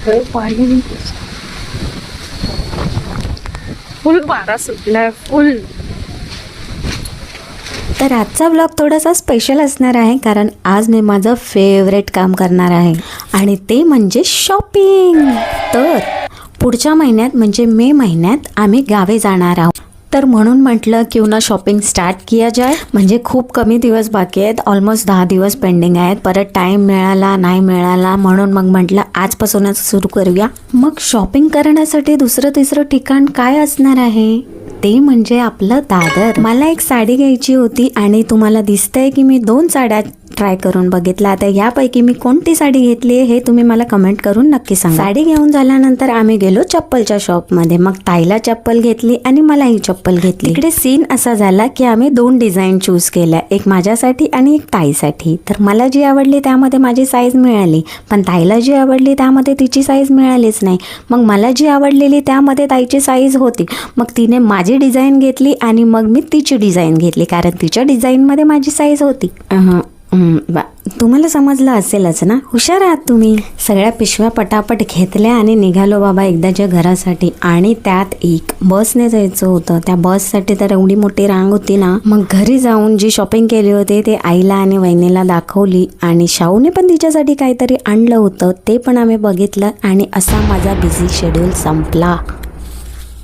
पाणी फुल वारा सुटलाय फुल. तर आजचा ब्लॉग थोडासा स्पेशल असणार आहे, कारण आज मी माझं फेवरेट काम करणार आहे आणि ते म्हणजे शॉपिंग. तर पुढच्या महिन्यात म्हणजे मे महिन्यात आम्ही गावी जाणार आहोत. तर म्हणून म्हटलं क्यों ना शॉपिंग स्टार्ट किया जाए. म्हणजे खूप कमी दिवस बाकी आहेत, ऑलमोस्ट 10 दिवस पेंडिंग आहेत. परत टाईम मिळाला नाही मिळाला म्हणून मग म्हटलं आजपासूनच सुरू करूया. मग शॉपिंग करण्यासाठी दुसरं तिसरं ठिकाण काय असणार आहे ते म्हणजे आपलं दादर. मला एक साडी घ्यायची होती आणि तुम्हाला दिसतंय की मी 2 साड्या ट्राय करून बघितल्या. आता यापैकी मी कोणती साडी घेतली हे तुम्ही मला कमेंट करून नक्की सांगा. साडी घेऊन झाल्यानंतर आम्ही गेलो चप्पलच्या शॉपमध्ये. मग ताईला चप्पल घेतली आणि मलाही चप्पल घेतली. इकडे सीन असा झाला की आम्ही 2 डिझाईन चूज केल्या, एक माझ्यासाठी आणि एक ताईसाठी. तर मला जी आवडली त्यामध्ये माझी साईज मिळाली, पण ताईला जी आवडली त्यामध्ये तिची साईज मिळालीच नाही. मग मला जी आवडलेली त्यामध्ये ताईची साईज होती. मग तिने माझी डिझाईन घेतली आणि मग मी तिची डिझाईन घेतली, कारण तिच्या डिझाईनमध्ये माझी साईज होती. तुम्हाला समजलं असेलच ना, हुशार आहात तुम्ही. सगळ्या पिशव्या पटापट घेतल्या आणि निघालो बाबा एकदाच्या घरासाठी. आणि त्यात एक बसने जायचं होतं. त्या बससाठी तर एवढी मोठी रांग होती ना. मग घरी जाऊन जी शॉपिंग केली होती ते आईला आणि वहिनीला दाखवली आणि शाहूने पण तिच्यासाठी काहीतरी आणलं होतं, ते पण आम्ही बघितलं. आणि असा माझा बिझी शेड्यूल संपला.